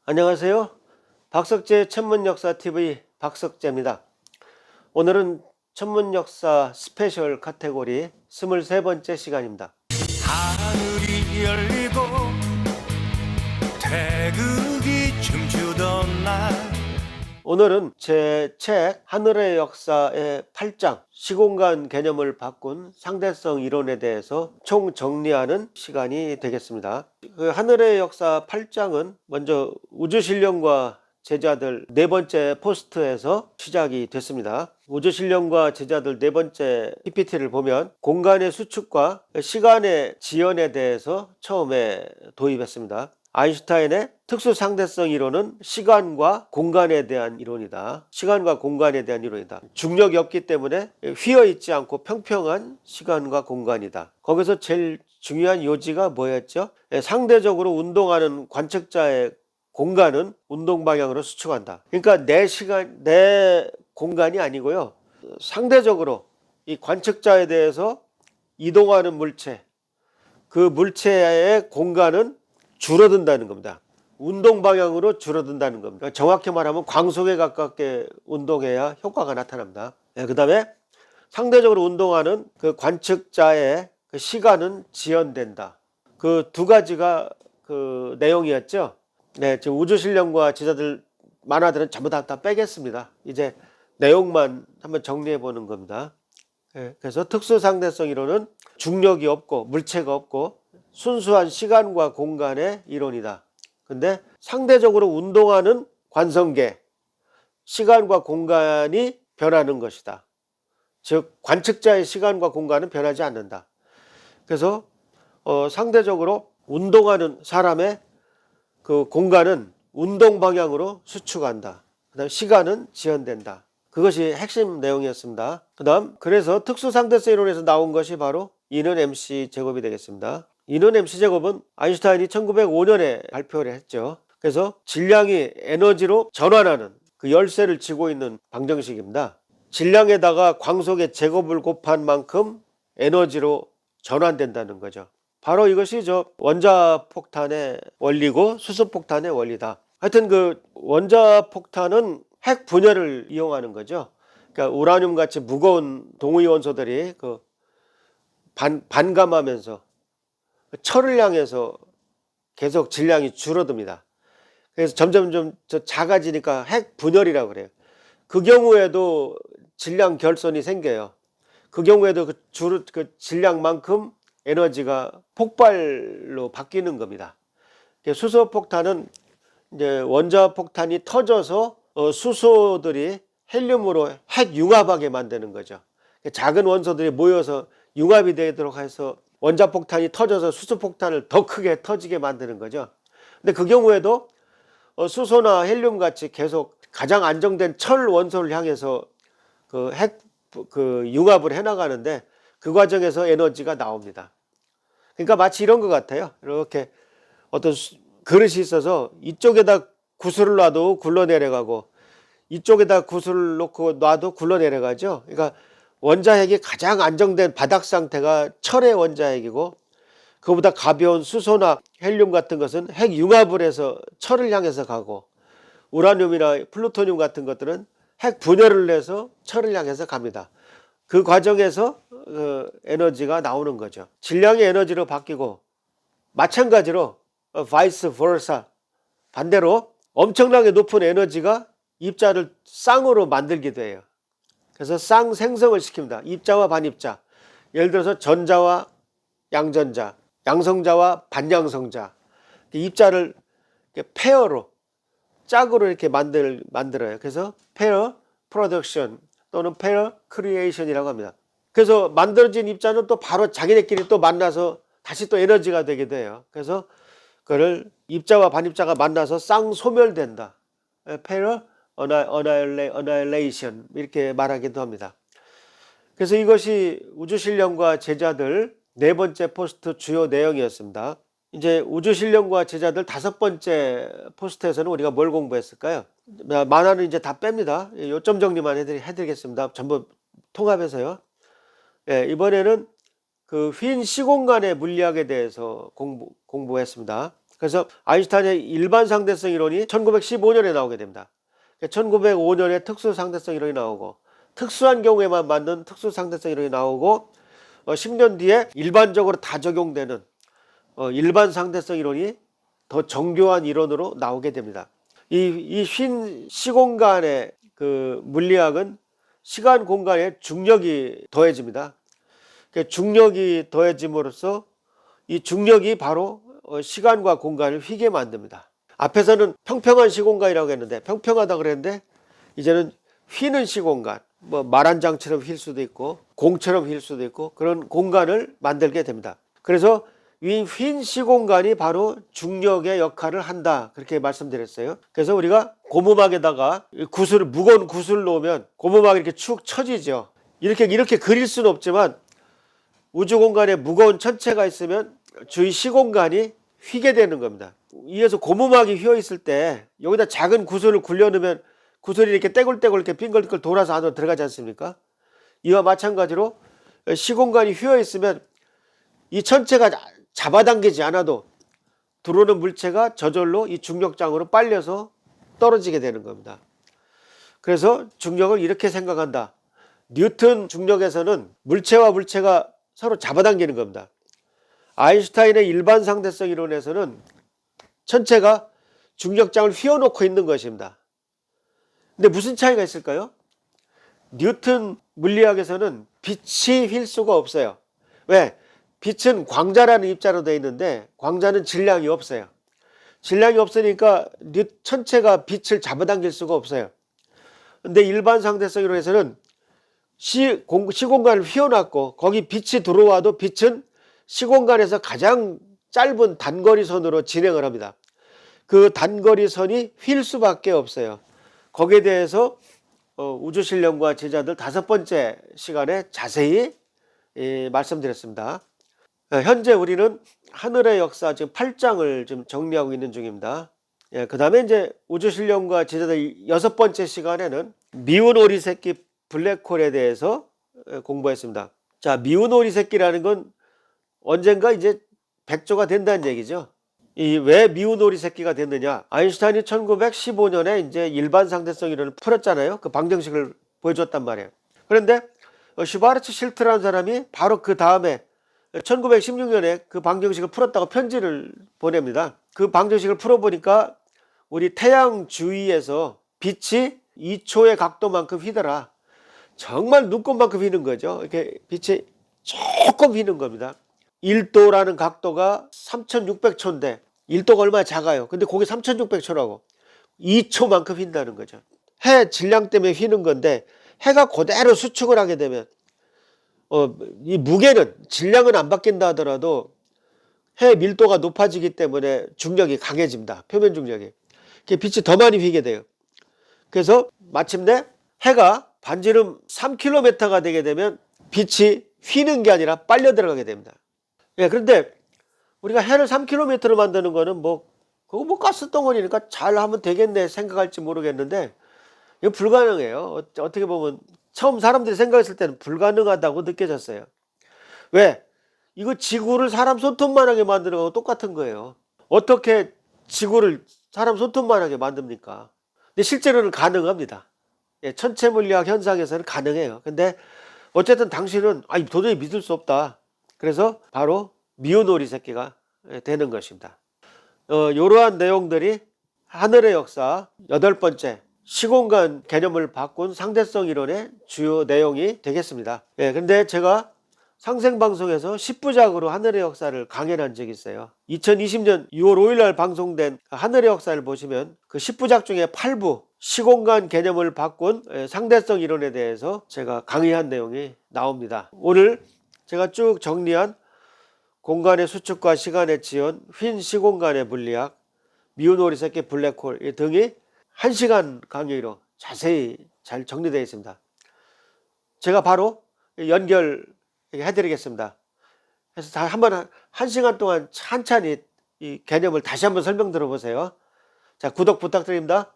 안녕하세요. 박석재 천문역사TV 박석재입니다. 오늘은 천문역사 스페셜 카테고리 23번째 시간입니다. 하늘이 열리고 태극이 춤추던 날, 오늘은 제 책 하늘의 역사의 8장 시공간 개념을 바꾼 상대성 이론에 대해서 총정리하는 시간이 되겠습니다. 그 하늘의 역사 8장은 먼저 우주신령과 제자들 네 번째 포스트에서 시작이 됐습니다. 우주신령과 제자들 네 번째 PPT를 보면 공간의 수축과 시간의 지연에 대해서 처음에 도입했습니다. 아인슈타인의 특수상대성 이론은 시간과 공간에 대한 이론이다. 시간과 공간에 대한 이론이다. 중력이 없기 때문에 휘어있지 않고 평평한 시간과 공간이다. 거기서 제일 중요한 요지가 뭐였죠? 상대적으로 운동하는 관측자의 공간은 운동 방향으로 수축한다. 그러니까 내 공간이 아니고요. 상대적으로 이 관측자에 대해서 이동하는 물체, 그 물체의 공간은 줄어든다는 겁니다. 운동 방향으로 줄어든다는 겁니다. 정확히 말하면 광속에 가깝게 운동해야 효과가 나타납니다. 그 다음에 상대적으로 운동하는 그 관측자의 그 시간은 지연된다. 그 두 가지가 그 내용이었죠. 네, 지금 우주신령과 제자들 만화들은 전부 다 빼겠습니다. 이제 내용만 한번 정리해 보는 겁니다. 네, 그래서 특수상대성 이론은 중력이 없고 물체가 없고 순수한 시간과 공간의 이론이다. 근데 상대적으로 운동하는 관성계, 시간과 공간이 변하는 것이다. 즉 관측자의 시간과 공간은 변하지 않는다. 그래서 상대적으로 운동하는 사람의 그 공간은 운동 방향으로 수축한다. 그 다음 시간은 지연된다. 그것이 핵심 내용이었습니다. 그 다음 그래서 특수상대성 이론에서 나온 것이 바로 E는 MC 제곱이 되겠습니다. E는 MC 제곱은 아인슈타인이 1905년에 발표를 했죠. 그래서 질량이 에너지로 전환하는 그 열쇠를 쥐고 있는 방정식입니다. 질량에다가 광속의 제곱을 곱한 만큼 에너지로 전환된다는 거죠. 바로 이것이 원자폭탄의 원리고 수소폭탄의 원리다. 하여튼 그 원자폭탄은 핵 분열을 이용하는 거죠. 그러니까 우라늄 같이 무거운 동위 원소들이 그 반감하면서 철을 향해서 계속 질량이 줄어듭니다. 그래서 점점 작아지니까 핵 분열이라고 그래요. 그 경우에도 질량 결손이 생겨요. 그 경우에도 그 질량만큼 에너지가 폭발로 바뀌는 겁니다. 수소폭탄은 이제 원자폭탄이 터져서 수소들이 헬륨으로 핵융합하게 만드는 거죠. 작은 원소들이 모여서 융합이 되도록 해서 원자폭탄이 터져서 수소폭탄을 더 크게 터지게 만드는 거죠. 근데 그 경우에도 수소나 헬륨 같이 계속 가장 안정된 철 원소를 향해서 그 융합을 해나가는데 그 과정에서 에너지가 나옵니다. 그러니까 마치 이런 것 같아요. 이렇게 어떤 그릇이 있어서 이쪽에다 구슬을 놔도 굴러내려가고 이쪽에다 구슬을 놓고 놔도 굴러내려가죠. 그러니까 원자핵이 가장 안정된 바닥 상태가 철의 원자핵이고 그보다 가벼운 수소나 헬륨 같은 것은 핵융합을 해서 철을 향해서 가고 우라늄이나 플루토늄 같은 것들은 핵 분열을 해서 철을 향해서 갑니다. 그 과정에서 에너지가 나오는 거죠. 질량이 에너지로 바뀌고 마찬가지로 vice versa 반대로 엄청나게 높은 에너지가 입자를 쌍으로 만들기도 해요. 그래서 쌍 생성을 시킵니다. 입자와 반입자. 예를 들어서 전자와 양전자, 양성자와 반양성자. 입자를 페어로 짝으로 이렇게 만들어요. 그래서 페어 프로덕션 또는 페어 크리에이션이라고 합니다. 그래서 만들어진 입자는 또 바로 자기네끼리 또 만나서 다시 또 에너지가 되게 돼요. 그래서 그걸 입자와 반입자가 만나서 쌍소멸된다. 페어 어나일레이션 이렇게 말하기도 합니다. 그래서 이것이 우주신령과 제자들 네 번째 포스트 주요 내용이었습니다. 이제 우주신령과 제자들 다섯 번째 포스트에서는 우리가 뭘 공부했을까요? 만화는 이제 다 뺍니다. 요점 정리만 해드리겠습니다. 전부 통합해서요. 이번에는 그 휜 시공간의 물리학에 대해서 공부했습니다. 그래서 아인슈타인의 일반 상대성 이론이 1915년에 나오게 됩니다. 1905년에 특수 상대성 이론이 나오고 특수한 경우에만 맞는 특수 상대성 이론이 나오고 10년 뒤에 일반적으로 다 적용되는 일반 상대성 이론이 더 정교한 이론으로 나오게 됩니다. 이 흰 시공간의 그 물리학은 시간 공간에 중력이 더해집니다. 중력이 더해짐으로써 이 중력이 바로 시간과 공간을 휘게 만듭니다. 앞에서는 평평한 시공간이라고 했는데, 평평하다 그랬는데 이제는 휘는 시공간, 뭐 말 한 장처럼 휠 수도 있고 공처럼 휠 수도 있고 그런 공간을 만들게 됩니다. 그래서 이 휜 시공간이 바로 중력의 역할을 한다, 그렇게 말씀드렸어요. 그래서 우리가 고무막에다가 무거운 구슬을 놓으면 고무막이 이렇게 축 처지죠. 이렇게 그릴 수는 없지만 우주 공간에 무거운 천체가 있으면 주위 시공간이 휘게 되는 겁니다. 이어서 고무막이 휘어 있을 때 여기다 작은 구슬을 굴려 넣으면 구슬이 이렇게 떼굴떼굴 이렇게 빙글빙글 돌아서 안으로 들어가지 않습니까? 이와 마찬가지로 시공간이 휘어 있으면 이 천체가 잡아당기지 않아도 들어오는 물체가 저절로 이 중력장으로 빨려서 떨어지게 되는 겁니다. 그래서 중력을 이렇게 생각한다. 뉴턴 중력에서는 물체와 물체가 서로 잡아당기는 겁니다. 아인슈타인의 일반 상대성 이론에서는 천체가 중력장을 휘어놓고 있는 것입니다. 근데 무슨 차이가 있을까요? 뉴턴 물리학에서는 빛이 휠 수가 없어요. 왜? 빛은 광자라는 입자로 되어 있는데 광자는 질량이 없어요. 질량이 없으니까 천체가 빛을 잡아당길 수가 없어요. 근데 일반 상대성 이론에서는 시공간을 휘어놨고 거기 빛이 들어와도 빛은 시공간에서 가장 짧은 단거리선으로 진행을 합니다. 그 단거리선이 휠 수밖에 없어요. 거기에 대해서 우주신령과 제자들 5번째 시간에 자세히 말씀드렸습니다. 현재 우리는 하늘의 역사 지금 8장을 지금 정리하고 있는 중입니다. 그 다음에 이제 우주신령과 제자들 6번째 시간에는 미운 오리 새끼 블랙홀에 대해서 공부했습니다. 자, 미운 오리 새끼라는 건 언젠가 이제 백조가 된다는 얘기죠. 왜 미운 오리 새끼가 됐느냐? 아인슈타인이 1915년에 이제 일반 상대성 이론을 풀었잖아요. 그 방정식을 보여줬단 말이에요. 그런데 슈바르츠 실트라는 사람이 바로 그 다음에 1916년에 그 방정식을 풀었다고 편지를 보냅니다. 그 방정식을 풀어보니까 우리 태양 주위에서 빛이 2초의 각도만큼 휘더라. 정말 눈곱만큼 휘는 거죠. 이렇게 빛이 조금 휘는 겁니다. 1도라는 각도가 3600초인데 1도가 얼마나 작아요. 근데 그게 3600초라고 2초만큼 휜다는 거죠. 해 질량 때문에 휘는 건데 해가 그대로 수축을 하게 되면 이 무게는 질량은 안 바뀐다 하더라도 해 밀도가 높아지기 때문에 중력이 강해집니다. 표면 중력이. 빛이 더 많이 휘게 돼요. 그래서 마침내 해가 반지름 3km가 되게 되면 빛이 휘는 게 아니라 빨려 들어가게 됩니다. 그런데 우리가 해를 3km로 만드는 거는 그거 가스 덩어리니까 잘 하면 되겠네 생각할지 모르겠는데 이거 불가능해요. 어떻게 보면 처음 사람들이 생각했을 때는 불가능하다고 느껴졌어요. 왜? 이거 지구를 사람 손톱만하게 만드는 거하고 똑같은 거예요. 어떻게 지구를 사람 손톱만하게 만듭니까? 근데 실제로는 가능합니다. 천체 물리학 현상에서는 가능해요. 근데 어쨌든 당신은 도저히 믿을 수 없다. 그래서 바로 미운 오리 새끼가 되는 것입니다. 이러한 내용들이 하늘의 역사 8번째 시공간 개념을 바꾼 상대성 이론의 주요 내용이 되겠습니다. 근데 제가 상생방송에서 10부작으로 하늘의 역사를 강연한 적이 있어요. 2020년 6월 5일 날 방송된 하늘의 역사를 보시면 그 10부작 중에 8부 시공간 개념을 바꾼 상대성 이론에 대해서 제가 강의한 내용이 나옵니다. 오늘 제가 쭉 정리한 공간의 수축과 시간의 지연, 휜 시공간의 물리학, 미운 오리 새끼 블랙홀 등이 1시간 강의로 자세히 잘 정리되어 있습니다. 제가 바로 연결해드리겠습니다. 그래서 다 한번 1시간 동안 천천히 이 개념을 다시 한번 설명 들어보세요. 자, 구독 부탁드립니다.